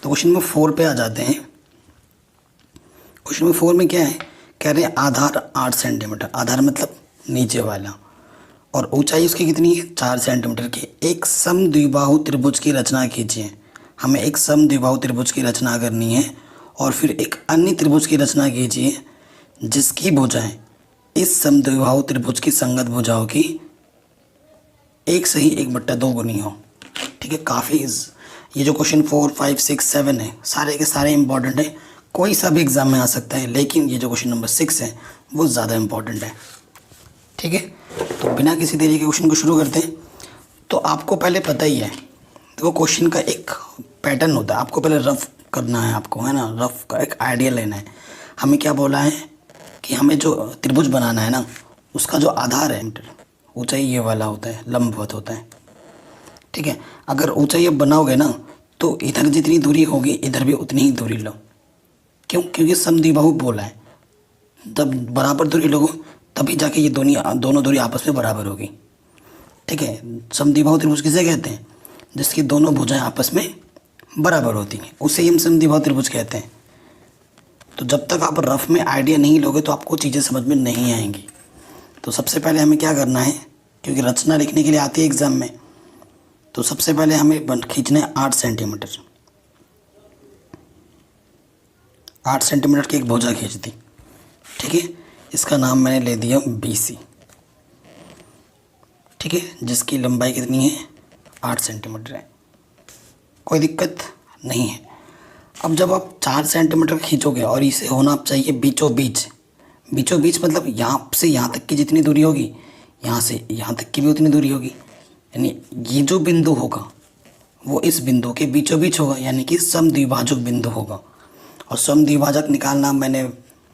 तो question number 4 पे आ जाते हैं। क्वेश्चन नंबर 4 में क्या है, कह रहे हैं आधार 8 सेंटीमीटर, आधार मतलब नीचे वाला, और ऊंचाई उसकी कितनी है 4 सेंटीमीटर की। एक समद्विबाहु त्रिभुज की रचना कीजिए। हमें एक समद्विबाहु त्रिभुज की रचना करनी है और फिर एक अन्य त्रिभुज की रचना कीजिए जिसकी भुजाएं इस समद्विबाहु त्रिभुज की संगत भुजाओं की 1 से ही 1/2 गुनी हो। ठीक है, काफ़ी ये जो क्वेश्चन 4, 5, 6, 7 है सारे के सारे इंपॉर्टेंट है, कोई सा भी एग्जाम में आ सकता है, लेकिन ये जो क्वेश्चन नंबर 6 है वो ज़्यादा इंपॉर्टेंट है। ठीक है, तो बिना किसी देरी के क्वेश्चन को शुरू करते हैं। तो आपको पहले पता ही है, देखो क्वेश्चन का एक पैटर्न होता है, आपको पहले रफ करना है, आपको है ना, रफ का एक आइडिया लेना है। हमें क्या बोला है कि हमें जो त्रिभुज बनाना है ना, उसका जो आधार है ऊंचाई ये वाला होता है, लंबवत होता है। ठीक है, अगर ऊंचाई अब बनाओगे ना तो इधर जितनी दूरी होगी इधर भी उतनी ही दूरी लो। क्यों? क्योंकि समद्विबाहु बोला है, जब बराबर दूरी लोगे तभी जाके ये दोनों दूरी आपस में बराबर होगी। ठीक है, समद्विबाहु त्रिभुज किसे कहते हैं? जिसकी दोनों भुजाएं आपस में बराबर होती हैं, उसे हम समद्विबाहु त्रिभुज कहते हैं। तो जब तक आप रफ में आइडिया नहीं लोगे तो आपको चीज़ें समझ में नहीं आएंगी। तो सबसे पहले हमें क्या करना है, क्योंकि रचना लिखने के लिए आती है एग्जाम में, तो सबसे पहले हमें खींचना है 8 सेंटीमीटर। 8 सेंटीमीटर की एक भुजा खींच दी। ठीक है, इसका नाम मैंने ले दिया BC। ठीक है, जिसकी लंबाई कितनी है 8 सेंटीमीटर है, कोई दिक्कत नहीं है। अब जब आप 4 सेंटीमीटर खींचोगे और इसे होना चाहिए बीचों बीच, बीचों बीच मतलब यहाँ से यहाँ तक की जितनी दूरी होगी यहाँ से यहाँ तक की भी उतनी दूरी होगी, यानी ये जो बिंदु होगा वो इस बिंदु के बीचों बीच होगा, यानी कि समद्विभाजक बिंदु होगा। और समद्विभाजक निकालना मैंने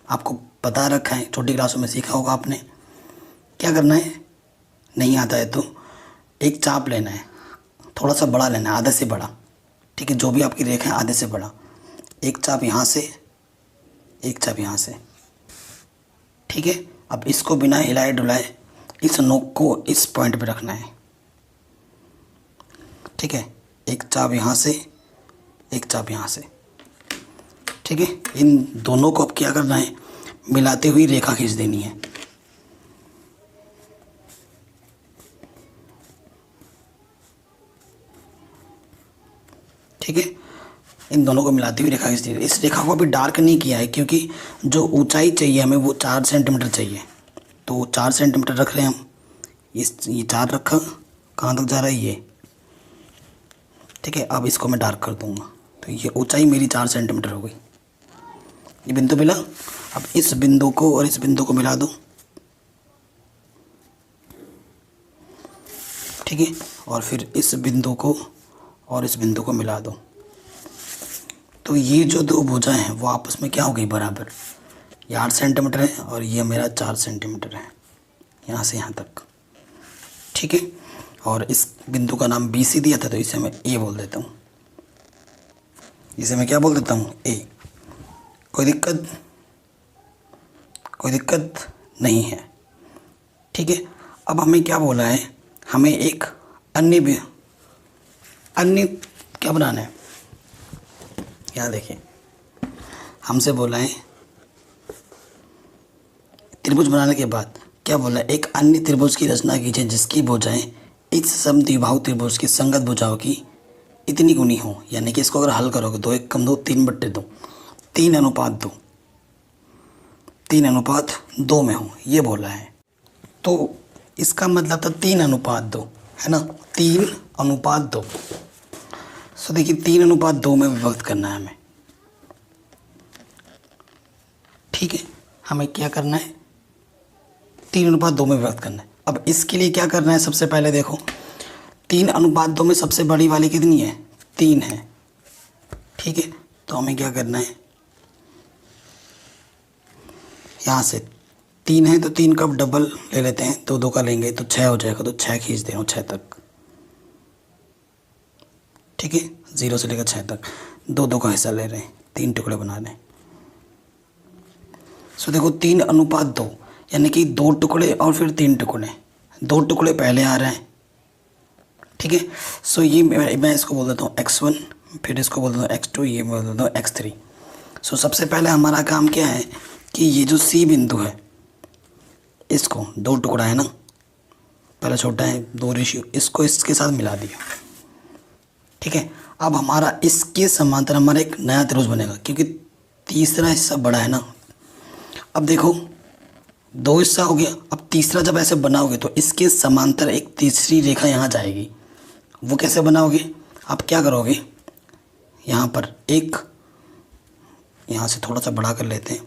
आपको बता रखा है, छोटी क्लासों में सीखा होगा आपने। क्या करना है, नहीं आता है तो एक चाप लेना है, थोड़ा सा बड़ा लेना है, आधे से बड़ा। ठीक है, जो भी आपकी रेखा है आधे से बड़ा, एक चाप यहाँ से, एक चाप यहाँ से। ठीक है, अब इसको बिना हिलाए डुलाए इस नोक को इस पॉइंट पे रखना है। ठीक है, एक चाप यहाँ से, एक चाप यहाँ से। ठीक है, इन दोनों को अब क्या करना है, मिलाते हुई रेखा खींच देनी है। ठीक है, इन दोनों को मिलाते हुई रेखा खींच दी। इस रेखा को अभी डार्क नहीं किया है क्योंकि जो ऊंचाई चाहिए हमें वो 4 सेंटीमीटर चाहिए, तो 4 सेंटीमीटर रख रहे हैं हम। ये 4 रखा, कहाँ तक जा रहा है ये। ठीक है, अब इसको मैं डार्क कर दूंगा, तो ये ऊंचाई मेरी 4 सेंटीमीटर हो गई। ये बिंदु मिला, अब इस बिंदु को और इस बिंदु को मिला दो। ठीक है, और फिर इस बिंदु को और इस बिंदु को मिला दो। तो ये जो दो भुजाएं हैं वो आपस में क्या हो गई, बराबर। ये 8 सेंटीमीटर है और ये मेरा 4 सेंटीमीटर है, यहाँ से यहाँ तक। ठीक है, और इस बिंदु का नाम BC दिया था तो इसे मैं A बोल देता हूँ, इसे मैं क्या बोल देता हूँ, A। कोई दिक्कत, कोई दिक्कत नहीं है। ठीक है, अब हमें क्या बोला है, हमें एक अन्य क्या बनाना है। यहाँ देखिए, हमसे बोला है त्रिभुज बनाने के बाद क्या बोला है, एक अन्य त्रिभुज की रचना कीजिए जिसकी भुजाएं इस समद्विबाहु त्रिभुज की संगत भुजाओं की इतनी गुनी हो। यानी कि इसको अगर हल करोगे 2 1 कम 2 3/2, 3:2, 3:2 में हो, ये बोला है। तो इसका मतलब था 3:2 है ना, 3:2। सो देखिए 3:2 में विभक्त करना है हमें। ठीक है, हमें क्या करना है, 3:2 में विभक्त करना है। अब इसके लिए क्या करना है, सबसे पहले देखो 3:2 में सबसे बड़ी वाली कितनी है, 3 है। ठीक है, तो हमें क्या करना है, यहाँ से 3 है तो 3 का डबल ले लेते हैं, 2 2 का लेंगे तो 6 हो जाएगा, तो 6 खींच दें 6 तक। ठीक है, 0 से लेकर 6 तक 2 2 का हिस्सा ले रहे हैं, 3 टुकड़े बना रहे हैं। सो देखो 3:2 यानी कि 2 टुकड़े और फिर 3 टुकड़े, 2 टुकड़े पहले आ रहे हैं। ठीक है, सो ये मैं इसको बोल देता हूँ x1 फिर इसको बोल दो x2, ये बोल दो x3। सो सबसे पहले हमारा काम क्या है कि ये जो C बिंदु है इसको, दो टुकड़ा है ना, पहले छोटा है, दो रेशियो, इसको इसके साथ मिला दिया। ठीक है, अब हमारा इसके समांतर हमारा एक नया त्रिभुज बनेगा, क्योंकि तीसरा हिस्सा बड़ा है ना। अब देखो दो हिस्सा हो गया, अब तीसरा जब ऐसे बनाओगे तो इसके समांतर एक तीसरी रेखा यहाँ जाएगी। वो कैसे बनाओगे, आप क्या करोगे, यहाँ पर एक, यहाँ से थोड़ा सा बड़ा कर लेते हैं,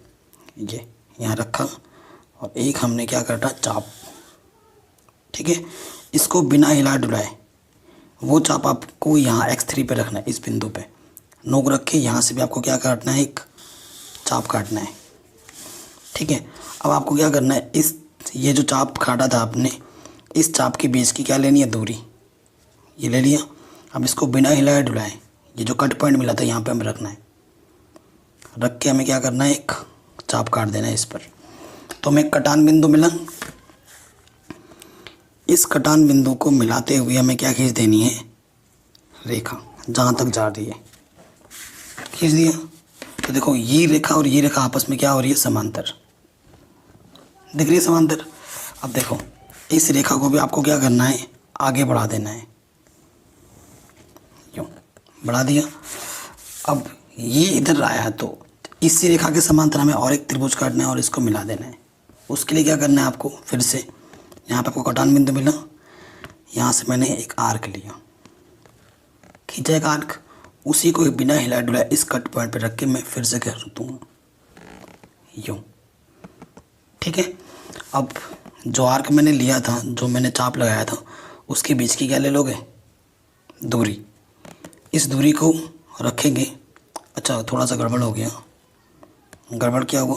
ये यहाँ रखा, और एक हमने क्या करना, चाप। ठीक है, इसको बिना हिला डुलाए वो चाप आपको यहाँ x3 पे रखना है, इस बिंदु पे नोक रख के यहाँ से भी आपको क्या काटना है, एक चाप काटना है। ठीक है, अब आपको क्या करना है, इस ये जो चाप काटा था आपने, इस चाप के बीच की क्या लेनी है, दूरी, ये ले लिया। अब इसको बिना हिलाए डुलाए ये जो कट पॉइंट मिला था यहाँ पे हमें रखना है, रख के हमें क्या करना है, एक चाप काट देना है इस पर। तो हमें एक कटान बिंदु मिला, इस कटान बिंदु को मिलाते हुए हमें क्या खींच देनी है, रेखा, जहाँ तक जा रही है खींच दिया। तो देखो ये रेखा और ये रेखा आपस में क्या हो रही है, समांतर, दिख रही है समांतर। अब देखो इस रेखा को भी आपको क्या करना है, आगे बढ़ा देना है, यूँ बढ़ा दिया। अब ये इधर आया तो इसी रेखा के समांतर हमें और एक त्रिभुज काटना है और इसको मिला देना है। उसके लिए क्या करना है आपको, फिर से यहाँ पे आपको कटान बिंदु मिला, यहाँ से मैंने एक आर्क लिया, खींचा एक आर्क, उसी को बिना हिला डुला इस कट पॉइंट पे रख के मैं फिर से कर दूँगा यूँ। ठीक है, अब जो आर्क मैंने लिया था, जो मैंने चाप लगाया था, उसके बीच की क्या ले लोगे, दूरी, इस दूरी को रखेंगे। अच्छा थोड़ा सा गड़बड़ हो गया, गड़बड़ क्या हुआ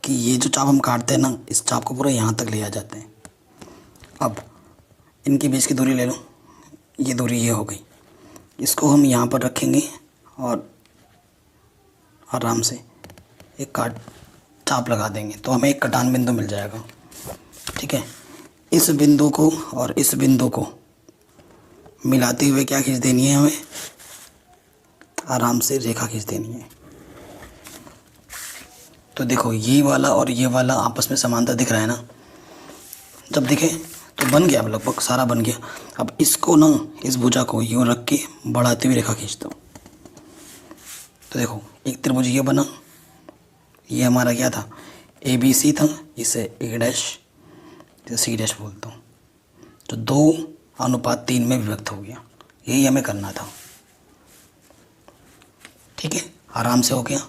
कि ये जो चाप हम काटते हैं ना, इस चाप को पूरा यहाँ तक ले आ जाते हैं। अब इनके बीच की दूरी ले लो, ये दूरी ये हो गई, इसको हम यहाँ पर रखेंगे और आराम से एक चाप लगा देंगे तो हमें एक कटान बिंदु मिल जाएगा। ठीक है, इस बिंदु को और इस बिंदु को मिलाते हुए क्या खींच देनी है, हमें आराम से रेखा खींच देनी है। तो देखो ये वाला और ये वाला आपस में समांतर दिख रहा है ना, जब दिखे तो बन गया, लगभग सारा बन गया। अब इसको ना, इस भुजा को यूँ रख के बढ़ाते हुए रेखा खींच दो। तो देखो एक त्रिभुज ये बना, ये हमारा क्या था, ABC था, इसे A', इसे C' बोलता हूँ, तो 2:3 में विभक्त हो गया। यही हमें करना था। ठीक है, आराम से हो गया।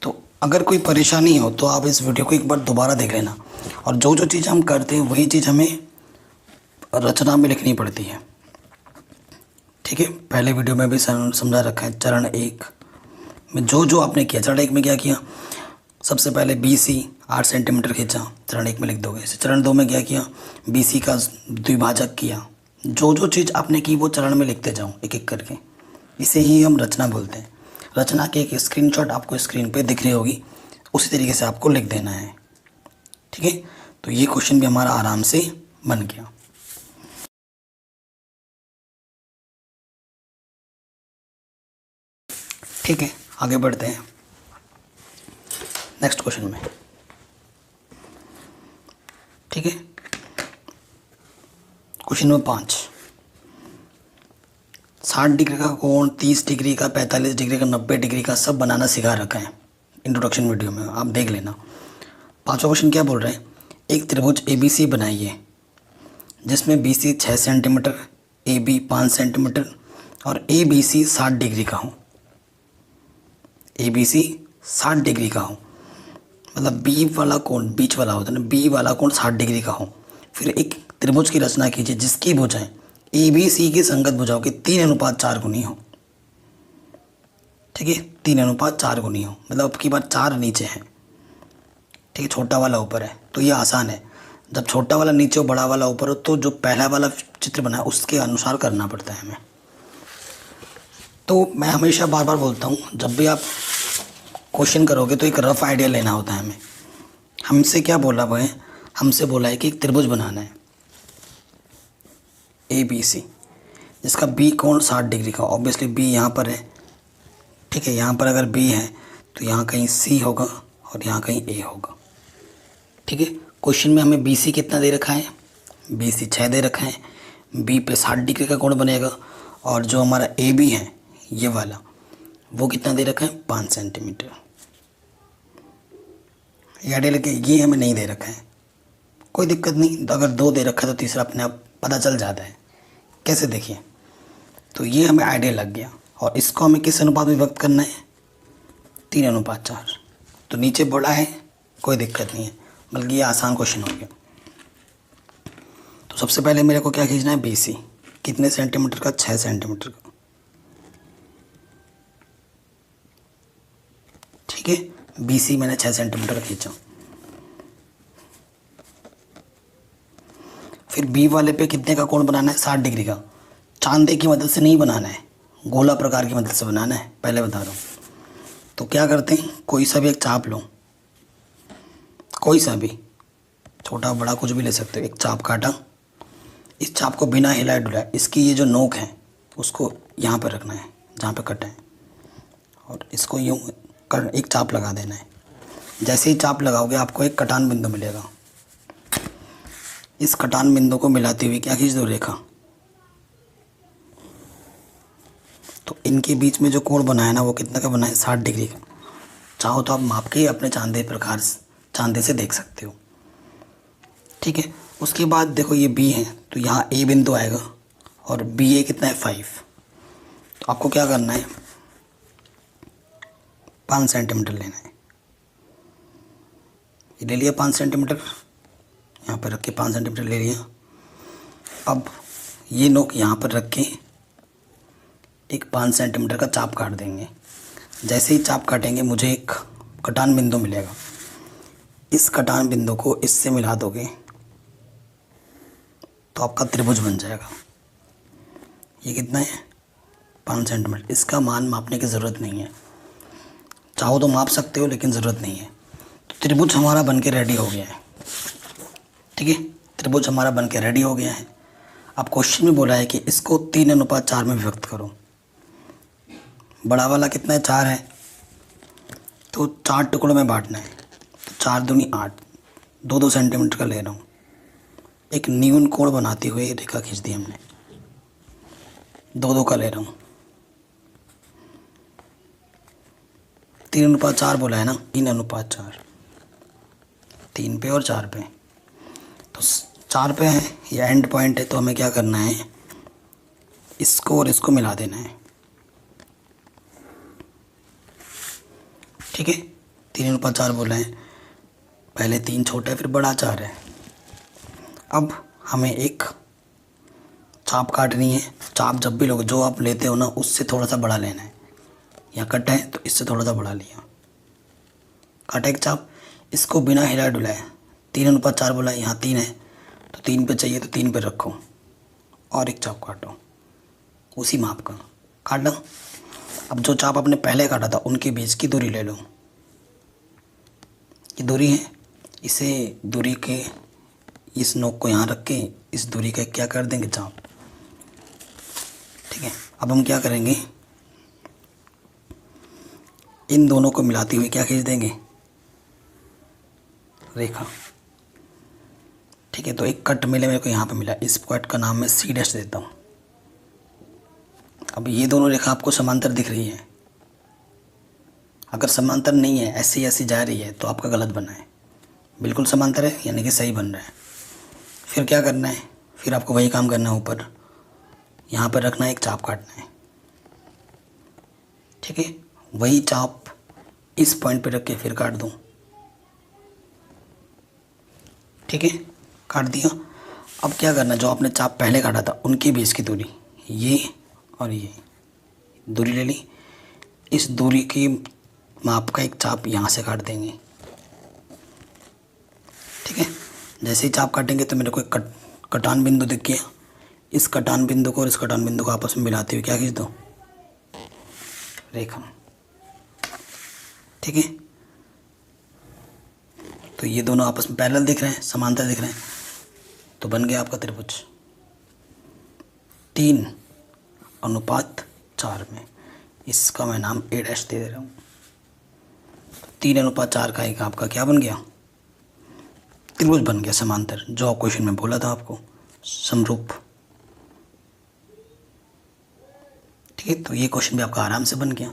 तो अगर कोई परेशानी हो तो आप इस वीडियो को एक बार दोबारा देख लेना, और जो जो चीज़ हम करते हैं वही चीज़ हमें रचना में लिखनी पड़ती है। ठीक है, पहले वीडियो में भी समझा रखा है, चरण 1 में जो जो आपने किया। चरण 1 में क्या किया, सबसे पहले BC 8 सेंटीमीटर खींचा, चरण 1 में लिख दोगे। चरण 2 में क्या किया, BC का द्विभाजक किया। जो जो चीज़ आपने की वो चरण में लिखते जाओ एक एक करके, इसे ही हम रचना बोलते हैं। रचना की एक स्क्रीनशॉट आपको स्क्रीन पे दिख रही होगी, उसी तरीके से आपको लिख देना है। ठीक है, तो ये क्वेश्चन भी हमारा आराम से बन गया। ठीक है, आगे बढ़ते हैं नेक्स्ट क्वेश्चन में। ठीक है, क्वेश्चन नंबर 5, 60 डिग्री का कोण, 30 डिग्री का, 45 डिग्री का, 90 डिग्री का सब बनाना सिखा रखा है इंट्रोडक्शन वीडियो में, आप देख लेना। 5वां क्वेश्चन क्या बोल रहे हैं, एक त्रिभुज ABC बनाइए जिसमें BC 6 सेंटीमीटर, AB 5 सेंटीमीटर और ABC 60 डिग्री का हो। ABC 60 डिग्री का हो, मतलब B वाला कोण, बीच वाला होता है ना, B वाला कोण 60 डिग्री का हो। फिर एक त्रिभुज की रचना कीजिए जिसकी भुजाएं ABC की संगत भुजाओं की 3:4 गुनी हो। ठीक है, 3:4 गुनी हो, मतलब अब की बार 4 नीचे हैं। ठीक है, छोटा वाला ऊपर है, तो ये आसान है। जब छोटा वाला नीचे हो, बड़ा वाला ऊपर हो, तो जो पहला वाला चित्र बना है उसके अनुसार करना पड़ता है हमें। तो मैं हमेशा बार बार बोलता हूँ, जब भी आप क्वेश्चन करोगे तो एक रफ आइडिया लेना होता है हमें। हमसे क्या बोला हुआ है, हमसे बोला है कि एक त्रिभुज बनाना है ABC, जिसका बी कोण 60 डिग्री का, ऑब्वियसली बी यहाँ पर है, ठीक है। यहाँ पर अगर बी है तो यहाँ कहीं सी होगा और यहाँ कहीं ए होगा, ठीक है। क्वेश्चन में हमें बी सी कितना दे रखा है, बी सी 6 दे रखा है, बी पे 60 डिग्री का कोण बनेगा, और जो हमारा ए बी है ये वाला वो कितना दे रखा है 5 सेंटीमीटर। याद लगे, ये हमें नहीं दे रखा है, कोई दिक्कत नहीं, अगर 2 दे रखा है तो तीसरा अपने आप पता चल जाता है। कैसे देखिए, तो ये हमें आइडिया लग गया, और इसको हमें किस अनुपात में विभक्त करना है 3:4। तो नीचे बड़ा है कोई दिक्कत नहीं है, बल्कि ये आसान क्वेश्चन हो गया। तो सबसे पहले मेरे को क्या खींचना है, बी सी कितने सेंटीमीटर का, 6 सेंटीमीटर का, ठीक है। बी सी मैंने 6 सेंटीमीटर खींचा। फिर बी वाले पे कितने का कोण बनाना है, 60 डिग्री का। चांदे की मदद से नहीं बनाना है, गोला प्रकार की मदद से बनाना है, पहले बता रहा हूँ। तो क्या करते हैं, कोई सा भी एक चाप लो, कोई सा भी, छोटा बड़ा कुछ भी ले सकते हो। एक चाप काटा, इस चाप को बिना हिलाए डुलाए इसकी ये जो नोक है उसको यहाँ पर रखना है जहाँ पे कट है, और इसको यूँ कर एक चाप लगा देना है। जैसे ही चाप लगाओगे आपको एक कटान बिंदु मिलेगा, इस कटान बिंदु को मिलाते हुए क्या खींच दो, रेखा। तो इनके बीच में जो कोण बना है ना वो कितना का बना है, 60 डिग्री का। चाहो तो आप माप के अपने चांदे से देख सकते हो, ठीक है। उसके बाद देखो ये बी है तो यहाँ ए बिंदु आएगा, और बी ए कितना है 5। तो आपको क्या करना है, 5 सेंटीमीटर लेना है। ये ले लिया 5 सेंटीमीटर, यहाँ पर रख के 5 सेंटीमीटर ले लिया। अब ये नोक यहाँ पर रख के एक 5 सेंटीमीटर का चाप काट देंगे। जैसे ही चाप काटेंगे मुझे एक कटान बिंदु मिलेगा, इस कटान बिंदु को इससे मिला दोगे तो आपका त्रिभुज बन जाएगा। ये कितना है 5 सेंटीमीटर। इसका मान मापने की ज़रूरत नहीं है, चाहो तो माप सकते हो लेकिन ज़रूरत नहीं है। तो त्रिभुज हमारा बन के रेडी हो गया है, ठीक है। त्रिभुज हमारा बन के रेडी हो गया है। अब क्वेश्चन में बोला है कि इसको 3:4 में विभक्त करो। बड़ा वाला कितना है 4 है, तो 4 टुकड़ों में बांटना है। तो 4 दूनी 8, 2-2 सेंटीमीटर का ले रहा हूँ। एक न्यून कोण बनाते हुए रेखा खींच दी हमने, 2-2 का ले रहा हूँ। 3:4 बोला है ना, 3:4, 3 पे और 4 पे। तो 4 पे है, ये एंड पॉइंट है, तो हमें क्या करना है, इसको और इसको मिला देना है, ठीक है। 3:4 बोला है, पहले 3 छोटा है फिर बड़ा 4 है। अब हमें एक चाप काटनी है। चाप जब भी लोग जो आप लेते हो ना उससे थोड़ा सा बड़ा लेना है। यहाँ कट है तो इससे थोड़ा सा बड़ा लिया, काटा एक चाप, इसको बिना हिला डुलाए 3:4 बोला है, यहाँ 3 है तो 3 पे चाहिए तो 3 पे रखो, और एक चाप काटो उसी माप का, काट लो। अब जो चाप आपने पहले काटा था उनके बीच की दूरी ले लो, ये दूरी है, इसे दूरी के इस नोक को यहाँ रख के इस दूरी का क्या कर देंगे चाप, ठीक है। अब हम क्या करेंगे, इन दोनों को मिलाते हुए क्या खींच देंगे, रेखा, ठीक है। तो एक कट मिले मेरे को यहाँ पे मिला, इस कट का नाम मैं सी डैश देता हूँ। अब ये दोनों रेखा आपको समांतर दिख रही है, अगर समांतर नहीं है ऐसी ऐसी जा रही है तो आपका गलत बना है। बिल्कुल समांतर है यानी कि सही बन रहा है। फिर क्या करना है, फिर आपको वही काम करना है, ऊपर यहाँ पर रखना है, एक चाप काटना है, ठीक है। वही चाप इस पॉइंट पे रख के फिर काट दूँ, ठीक है, काट दिया। अब क्या करना, जो आपने चाप पहले काटा था उनके बीच की दूरी, ये और ये दूरी ले ली, इस दूरी की माप का एक चाप यहाँ से काट देंगे, ठीक है। जैसे ही चाप काटेंगे तो मेरे को एक कटान बिंदु दिख गया। इस कटान बिंदु को और इस कटान बिंदु को आपस में मिलाते हुए क्या खींच दो, रेखा, ठीक है। तो ये दोनों आपस में पैरेलल दिख रहे हैं, समांतर दिख रहे हैं, तो बन गया आपका त्रिभुज। 3 3:4 में। इसका मैं नाम A' दे दे रहा हूँ। 3:4 का एक आपका क्या बन गया, त्रिभुज बन गया समांतर, जो क्वेश्चन में बोला था आपको, समरूप। ठीक है, तो ये क्वेश्चन भी आपका आराम से बन गया।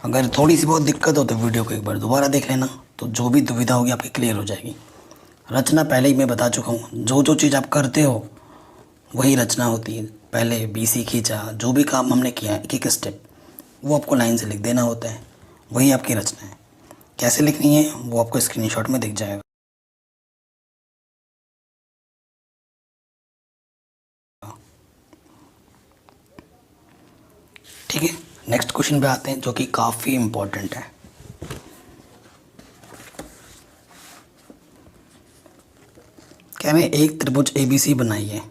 अगर थोड़ी सी बहुत दिक्कत हो तो वीडियो को एक बार दोबारा देख लेना, तो जो भी दुविधा होगी आपकी क्लियर हो जाएगी। रचना पहले ही मैं बता चुका हूँ, जो जो चीज़ आप करते हो वही रचना होती है। पहले BC खींचा, जो भी काम हमने किया है एक एक स्टेप, वो आपको लाइन से लिख देना होता है, वही आपकी रचना है। कैसे लिखनी है वो आपको स्क्रीनशॉट में दिख जाएगा। ठीक है, नेक्स्ट क्वेश्चन पे आते हैं, जो कि काफ़ी इम्पोर्टेंट है। कह रहे हैं एक त्रिभुज ABC बनाइए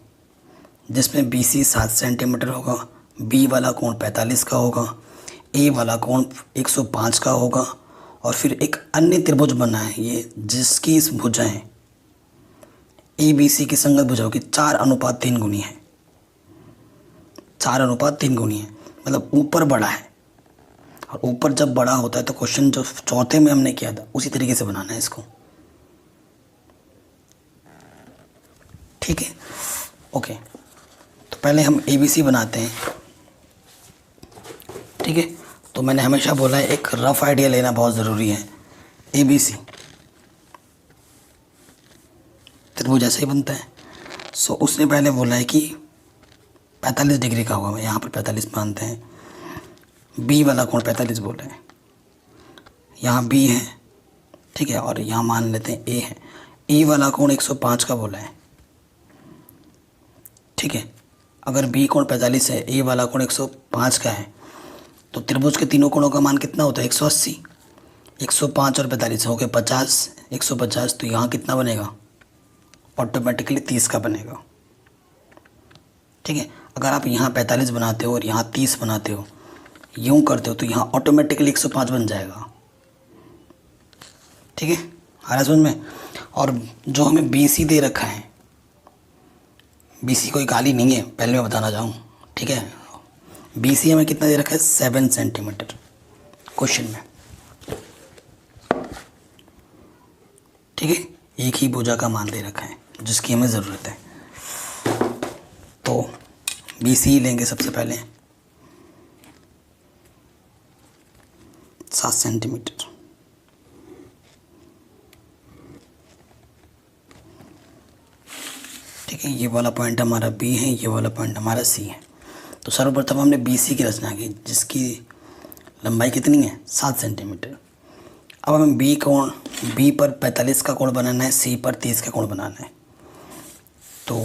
जिसमें BC 7 सेंटीमीटर होगा, B वाला कोण 45 का होगा, A वाला कोण 105 का होगा, और फिर एक अन्य त्रिभुज बना है ये जिसकी इस भुजाएं ABC की संगत भुजाओं की 4:3 गुनी है। 4:3 गुनी है, मतलब ऊपर बड़ा है, और ऊपर जब बड़ा होता है तो क्वेश्चन जो चौथे में हमने किया था उसी तरीके से बनाना है इसको। ठीक है, ओके, तो पहले हम ABC बनाते हैं। ठीक है, तो मैंने हमेशा बोला है एक रफ आइडिया लेना बहुत ज़रूरी है। ABC त्रिभुज ऐसे ही बनता है। सो उसने पहले बोला है कि 45 डिग्री का होगा, यहाँ पर 45 मानते हैं। B वाला कोण 45 बोल रहे हैं, यहाँ B है, ठीक है, और यहाँ मान लेते हैं A है। E वाला कोण 105 का बोला है, ठीक है। अगर B कोण 45 है, A वाला कोण 105 का है, तो त्रिभुज के तीनों कोणों का मान कितना होता है, 180। 105 और 45 हो गए 50, 150, तो यहाँ कितना बनेगा, ऑटोमेटिकली 30 का बनेगा। ठीक है, अगर आप यहाँ 45 बनाते हो और यहाँ 30 बनाते हो, यूँ करते हो, तो यहाँ ऑटोमेटिकली 105 बन जाएगा। ठीक है, आ रहा समझ में। और जो हमें BC दे रखा है, BC कोई गाली नहीं है, पहले मैं बताना चाहूँ। ठीक है, BC हमें कितना दे रखा है, 7 सेंटीमीटर क्वेश्चन में। ठीक है, एक ही भुजा का मान दे रखा है जिसकी हमें ज़रूरत है, तो BC लेंगे सबसे पहले 7 सेंटीमीटर। ठीक है, ये वाला पॉइंट हमारा B है, ये वाला पॉइंट हमारा C है। तो सर्वप्रथम हमने BC की रचना की जिसकी लंबाई कितनी है, 7 सेंटीमीटर। अब हमें B पर 45 का कोण बनाना है, C पर 30 का कोण बनाना है। तो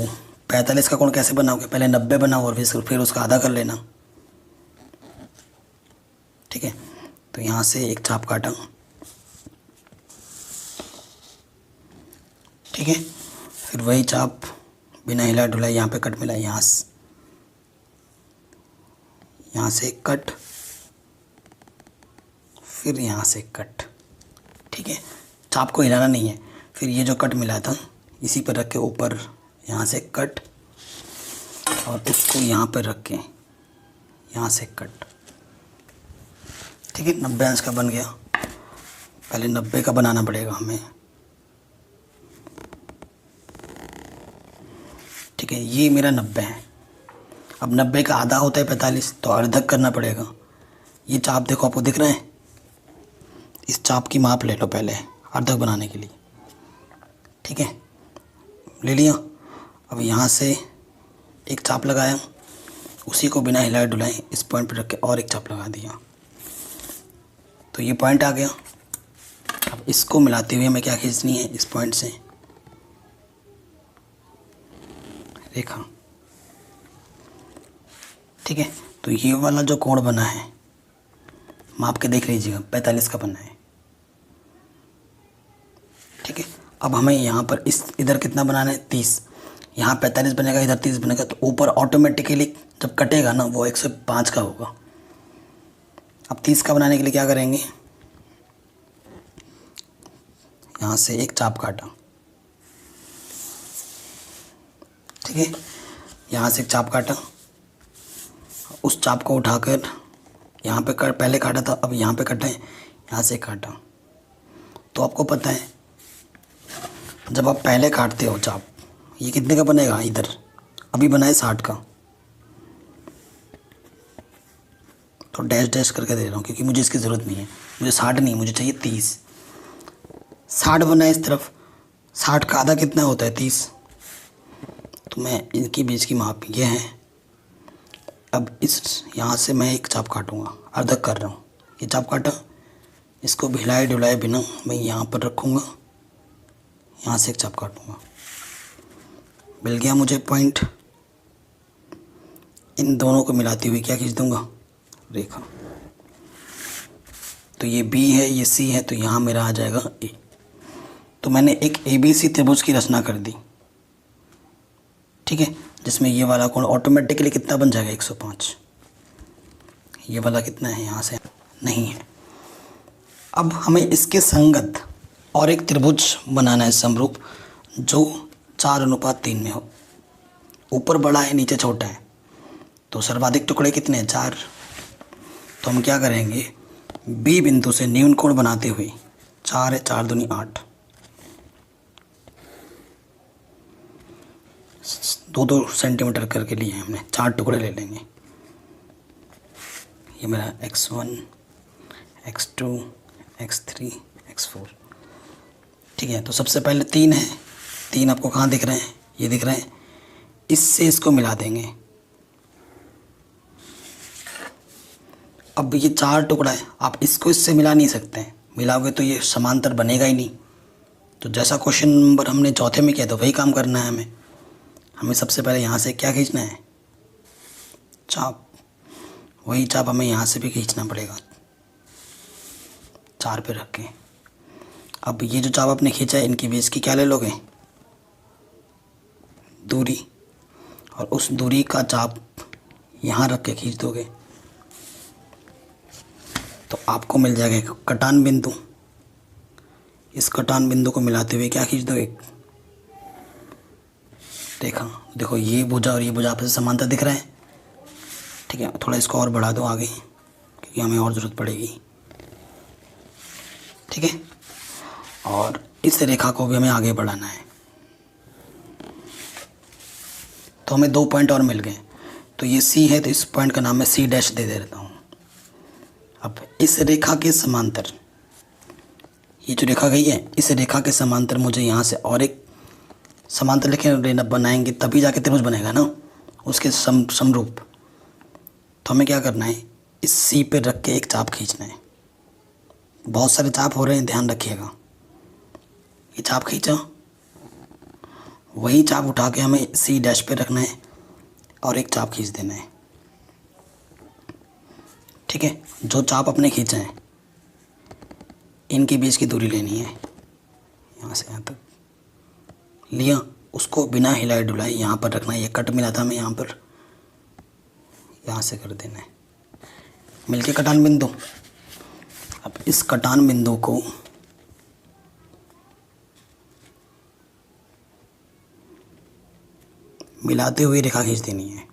45 का कोण कैसे बनाओगे, पहले 90 बनाओ और फिर उसका आधा कर लेना। ठीक है, तो यहाँ से एक चाप काटा। ठीक है, फिर वही चाप बिना हिला डुलाए यहाँ पे कट मिला, यहाँ से कट, फिर यहाँ से कट। ठीक है, चाप को हिलाना नहीं है। फिर ये जो कट मिला था इसी पर रख के ऊपर यहाँ से कट, और उसको यहाँ पर रख के यहाँ से कट। ठीक है, 90 अंश का बन गया। पहले 90 का बनाना पड़ेगा हमें। ठीक है, ये मेरा 90 है। अब 90 का आधा होता है 45, तो अर्धक करना पड़ेगा। ये चाप देखो, आपको दिख रहा है, इस चाप की माप ले लो पहले अर्धक बनाने के लिए। ठीक है, ले लिया। अब यहाँ से एक चाप लगाया, उसी को बिना हिलाए डुलाए इस पॉइंट पर रख के और एक चाप लगा दिया, तो ये पॉइंट आ गया। अब इसको मिलाते हुए हमें क्या खींचनी है, इस पॉइंट से रेखा। ठीक है, तो ये वाला जो कोण बना है, माप के देख लीजिएगा, 45 का बना है। ठीक है, अब हमें यहाँ पर इधर कितना बनाना है, 30। यहाँ 45 बनेगा, इधर 30 बनेगा, तो ऊपर ऑटोमेटिकली जब कटेगा ना वो 105 का होगा। अब 30 का बनाने के लिए क्या करेंगे, यहाँ से एक चाप काटा। ठीक है, यहाँ से एक चाप काटा, उस चाप को उठाकर यहाँ पे कर पहले काटा था, अब यहाँ पे कटा है, यहाँ से काटा। तो आपको पता है जब आप पहले काटते हो चाप, ये कितने का बनेगा, इधर अभी बना है 60 का, तो डैश डैश करके दे रहा हूँ क्योंकि मुझे इसकी ज़रूरत नहीं है। मुझे 60 नहीं, मुझे चाहिए 30। 60 बना है इस तरफ, 60 का आधा कितना होता है, 30। तो मैं इनके बीच की माप ये है। अब इस यहाँ से मैं एक चाप काटूँगा, अर्धक कर रहा हूँ, ये चाप काटा, इसको भिलाए डुलाए बिना मैं यहाँ पर रखूँगा, यहाँ से एक चाप काटूँगा, मिल गया मुझे पॉइंट। इन दोनों को मिलाते हुए क्या खींच दूँगा, रेखा। तो ये बी है, ये सी है, तो यहाँ मेरा आ जाएगा ए। तो मैंने एक ए बी सी त्रिभुज की रचना कर दी, ठीक है, जिसमें ये वाला कोण ऑटोमेटिकली कितना बन जाएगा, 105। ये वाला कितना है, यहाँ से नहीं है। अब हमें इसके संगत और एक त्रिभुज बनाना है समरूप, जो 4:3 में हो। ऊपर बड़ा है, नीचे छोटा है, तो सर्वाधिक टुकड़े कितने हैं, 4। तो हम क्या करेंगे, बी बिंदु से न्यून कोण बनाते हुए, 4 है, 4 दूनी 8, 2-2 सेंटीमीटर करके लिए हमने, 4 टुकड़े ले लेंगे। ये मेरा x1, x2, x3, x4, ठीक है। तो सबसे पहले 3 है, 3 आपको कहाँ दिख रहे हैं, ये दिख रहे हैं, इससे इसको मिला देंगे। अब ये 4 टुकड़ा है, आप इसको इससे मिला नहीं सकते हैं, मिलाओगे तो ये समांतर बनेगा ही नहीं। तो जैसा क्वेश्चन नंबर हमने चौथे में किया था वही काम करना है हमें। हमें सबसे पहले यहाँ से क्या खींचना है, चाप, वही चाप हमें यहाँ से भी खींचना पड़ेगा, 4 पे रख के। अब ये जो चाप आपने खींचा है, इनकी बीच की क्या ले लोगे, दूरी, और उस दूरी का चाप यहाँ रख के खींच दोगे, तो आपको मिल जाएगा एक कटान बिंदु। इस कटान बिंदु को मिलाते हुए क्या खींच दो, एक रेखा। देखो ये भुजा और ये भुजा आपस में समांतर दिख रहा है, ठीक है। थोड़ा इसको और बढ़ा दो आगे, क्योंकि हमें और ज़रूरत पड़ेगी, ठीक है। और इस रेखा को भी हमें आगे बढ़ाना है। तो हमें 2 पॉइंट और मिल गए। तो ये सी है, तो इस पॉइंट का नाम मैं सी डैश दे देता हूँ। अब इस रेखा के समांतर, ये जो रेखा गई है, इस रेखा के समांतर मुझे यहाँ से और एक समांतर लेके बनाएंगे, तभी जाके त्रिभुज बनेगा ना, उसके समरूप। तो हमें क्या करना है, इस सी पे रख के एक चाप खींचना है। बहुत सारे चाप हो रहे हैं, ध्यान रखिएगा। ये चाप खींचा, वही चाप उठा के हमें सी डैश पे रखना है और एक चाप खींच देना है, ठीक है। जो चाप अपने खींचे हैं, इनके बीच की दूरी लेनी है, यहाँ से यहाँ तक लिया, उसको बिना हिलाए डुलाए यहाँ पर रखना है। ये कट मिला था हमें यहाँ पर, यहाँ से कर देना है, मिलके कटान बिंदु। अब इस कटान बिंदु को मिलाते हुए रेखा खींच देनी है।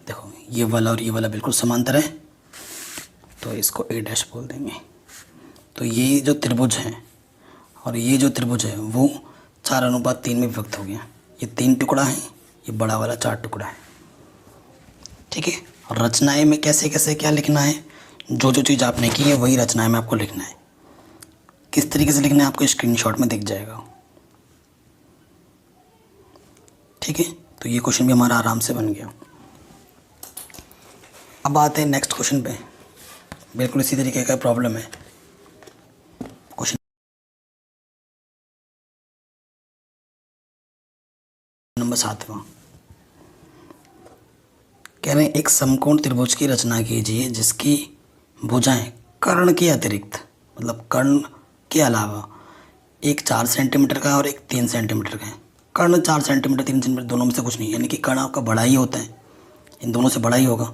देखो ये वाला और ये वाला बिल्कुल समांतर है, तो इसको ए डैश बोल देंगे। तो ये जो त्रिभुज है और ये जो त्रिभुज है वो 4:3 में विभक्त हो गया। ये 3 टुकड़ा है, ये बड़ा वाला 4 टुकड़ा है, ठीक है। और रचनाएं में कैसे कैसे क्या लिखना है, जो जो चीज़ आपने की है वही रचनाएं में आपको लिखना है। किस तरीके से लिखना है आपको स्क्रीनशॉट में दिख जाएगा, ठीक है। तो ये क्वेश्चन भी हमारा आराम से बन गया। अब आते हैं नेक्स्ट क्वेश्चन पे। बिल्कुल इसी तरीके का प्रॉब्लम है। क्वेश्चन नंबर 7वां, कह रहे हैं एक समकोण त्रिभुज की रचना कीजिए जिसकी भुजाएं कर्ण के अतिरिक्त, मतलब कर्ण के अलावा, एक 4 सेंटीमीटर का और एक 3 सेंटीमीटर का है। कर्ण 4 सेंटीमीटर 3 सेंटीमीटर दोनों में से कुछ नहीं, यानी कि कर्ण आपका बड़ा ही होता है, इन दोनों से बड़ा ही होगा।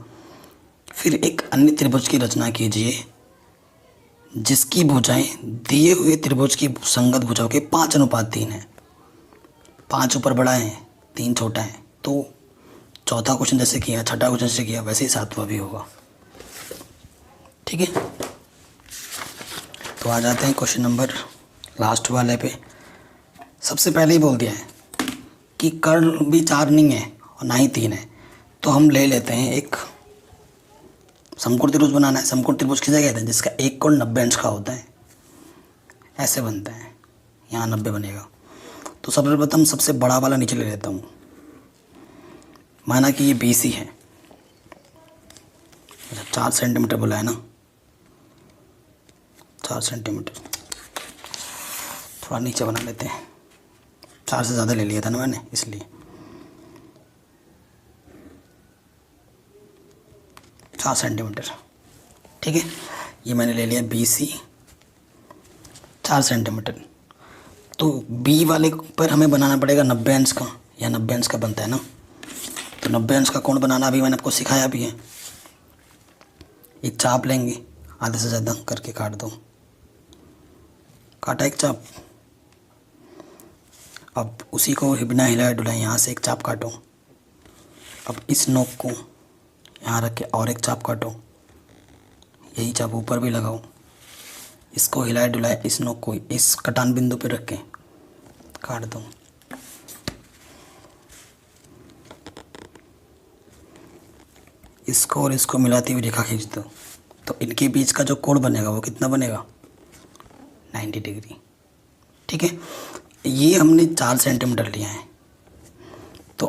फिर एक अन्य त्रिभुज की रचना कीजिए जिसकी भुजाएं दिए हुए त्रिभुज की संगत भुजाओं के 5:3 है। 5 ऊपर बड़ा है, 3 छोटा है, तो चौथा क्वेश्चन जैसे किया, छठा क्वेश्चन जैसे किया, वैसे ही सातवां भी होगा। ठीक है, तो आ जाते हैं क्वेश्चन नंबर लास्ट वाले पे। सबसे पहले ही बोल दिया है कि कर्ण भी 4 नहीं है और ना ही 3 है, तो हम ले लेते हैं एक समकोण त्रिभुज बनाना है। समकोण त्रिभुज किसे कहते हैं? जिसका एक कोण 90 अंश का होता है। ऐसे बनता है, यहाँ 90 बनेगा। तो सर्वप्रथम सबसे बड़ा वाला नीचे ले लेता हूँ। माना कि ये BC है, 4 सेंटीमीटर बोला है ना, 4 सेंटीमीटर। थोड़ा नीचे बना लेते हैं, 4 से ज़्यादा ले लिया था ना मैंने, इसलिए 4 सेंटीमीटर। ठीक है, ये मैंने ले लिया BC 4 सेंटीमीटर। तो B वाले पर हमें बनाना पड़ेगा 90 अंश का, या 90 अंश का बनता है ना, तो 90 अंश का कोण बनाना अभी मैंने आपको सिखाया भी है। एक चाप लेंगे, आधे से ज़्यादा करके काट दो, काटा एक चाप। अब उसी को बिना हिलाए डुलाए यहाँ से एक चाप काटो। अब इस नोक को यहाँ रख के और एक चाप काटो, यही चाप ऊपर भी लगाओ। इसको हिलाए डुलाए इस नोक को इस कटान बिंदु पे रख के काट दो। इसको और इसको मिलाती हुई रेखा खींच दो, तो इनके बीच का जो कोण बनेगा वो कितना बनेगा? 90 डिग्री। ठीक है, ये हमने 4 सेंटीमीटर लिया है, तो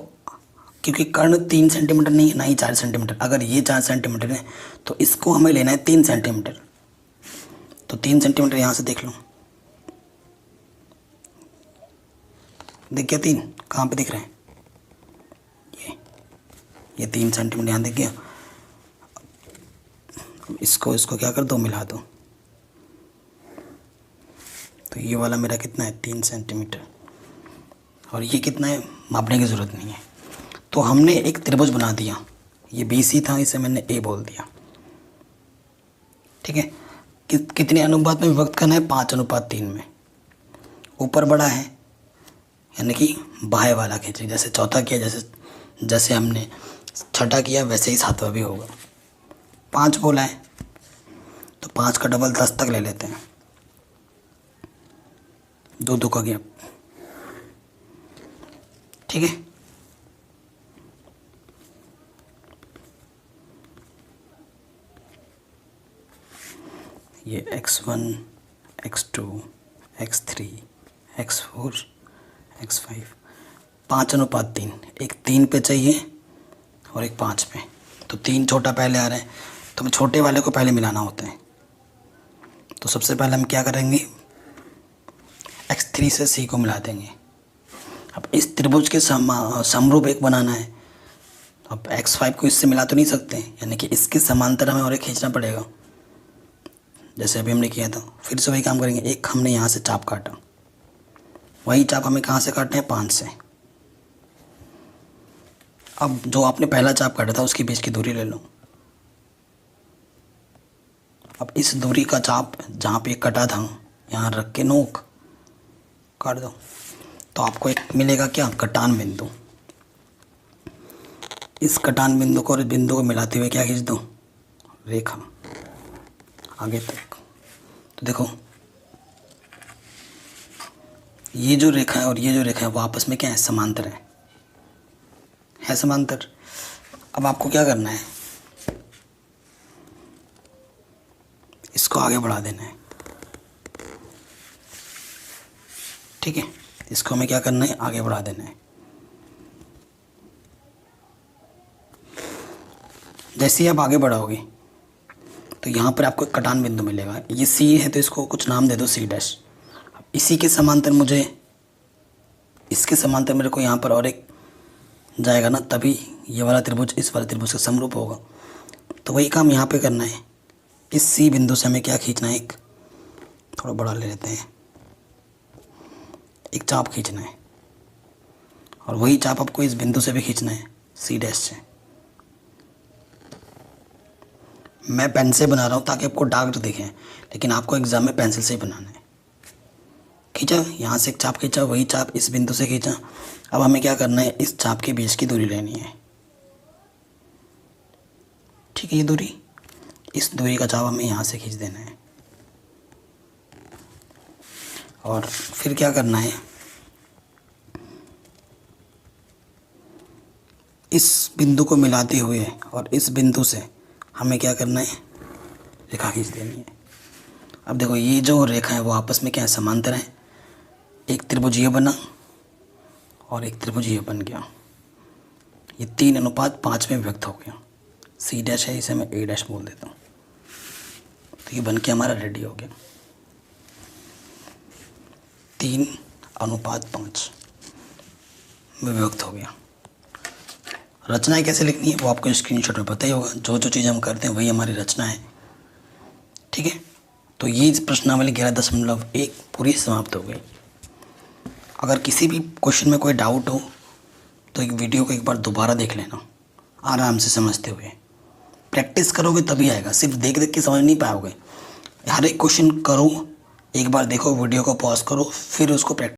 क्योंकि कर्ण 3 सेंटीमीटर नहीं है ना ही 4 सेंटीमीटर, अगर ये 4 सेंटीमीटर है तो इसको हमें लेना है 3 सेंटीमीटर। तो 3 सेंटीमीटर यहाँ से देख लो, देख गया 3 कहाँ पे दिख रहे हैं? ये 3 सेंटीमीटर यहाँ दिख गया। इसको क्या कर दो, मिला दो। तो ये वाला मेरा कितना है? 3 सेंटीमीटर। और ये कितना है मापने की ज़रूरत नहीं है। तो हमने एक त्रिभुज बना दिया, ये BC था, इसे मैंने A बोल दिया। ठीक है, कितने अनुपात में विभक्त करना है? 5:3 में। ऊपर बड़ा है यानी कि बाह्य वाला खींचे, जैसे चौथा किया, जैसे हमने छठा किया वैसे ही सातवां भी होगा। 5 बोला है तो 5 का डबल 10 तक ले लेते हैं, 2 का गैप। ठीक है, ये x1 x2 x3 x4 x5 5:3, एक 3 पे चाहिए और एक 5 पे। तो 3 छोटा पहले आ रहा है, तो हमें छोटे वाले को पहले मिलाना होता है। तो सबसे पहले हम क्या करेंगे, x3 से C को मिला देंगे। अब इस त्रिभुज के समरूप एक बनाना है। अब x5 को इससे मिला तो नहीं सकते, यानी कि इसके समांतर हमें और एक खींचना पड़ेगा, जैसे अभी हमने किया था। फिर से वही काम करेंगे, एक हमने यहाँ से चाप काटा, वही चाप हमें कहाँ से काटना है? 5 से। अब जो आपने पहला चाप काटा था उसके बीच की दूरी ले लो। अब इस दूरी का चाप जहाँ पे कटा था यहाँ रख के नोक काट दो, तो आपको एक मिलेगा क्या? कटान बिंदु। इस कटान बिंदु को और इस बिंदु को मिलाते हुए क्या खींच दो? रेखा आगे तक। तो देखो ये जो रेखा है और ये जो रेखा है वो आपस में क्या है? समांतर है समांतर। अब आपको क्या करना है? इसको आगे बढ़ा देना है। ठीक है, इसको हमें क्या करना है? आगे बढ़ा देना है। जैसे ही आप आगे बढ़ाओगे तो यहाँ पर आपको एक कटान बिंदु मिलेगा। ये C है तो इसको कुछ नाम दे दो, C'। अब इसी के समांतर मुझे, इसके समांतर मेरे को यहाँ पर और एक जाएगा ना, तभी ये वाला त्रिभुज इस वाले त्रिभुज का समरूप होगा। तो वही काम यहाँ पे करना है। इस C बिंदु से हमें क्या खींचना है? एक थोड़ा बड़ा ले लेते हैं, एक चाप खींचना है, और वही चाप आपको इस बिंदु से भी खींचना है, C' से। मैं पेन से बना रहा हूँ ताकि आपको डार्क दिखे, लेकिन आपको एग्ज़ाम में पेंसिल से ही बनाना है, खींचा, यहाँ से एक चाप खींचा, वही चाप इस बिंदु से खींचा। अब हमें क्या करना है, इस चाप के बीच की दूरी लेनी है। ठीक है, ये दूरी, इस दूरी का चाप हमें यहाँ से खींच देना है। और फिर क्या करना है, इस बिंदु को मिलाते हुए और इस बिंदु से हमें क्या करना है, रेखा खींच देनी है। अब देखो ये जो रेखा है वो आपस में क्या है, समांतर है। एक त्रिभुजीय बना और एक त्रिभुजीय बन गया। ये 3:5 में विभक्त हो गया। सी डैश है, इसे मैं ए डैश बोल देता हूँ। तो ये बन के हमारा रेडी हो गया। 3:5 में विभक्त हो गया। रचनाएं कैसे लिखनी है वो आपको स्क्रीनशॉट में पता ही होगा। जो जो चीज़ हम करते हैं वही हमारी रचना है। ठीक है, तो ये प्रश्नावली 11.1 पूरी समाप्त हो गई। अगर किसी भी क्वेश्चन में कोई डाउट हो तो एक वीडियो को एक बार दोबारा देख लेना, आराम से समझते हुए। प्रैक्टिस करोगे तभी आएगा, सिर्फ देख देख के समझ नहीं पाओगे। हर एक क्वेश्चन करो, एक बार देखो, वीडियो को पॉज करो, फिर उसको प्रैक्टिस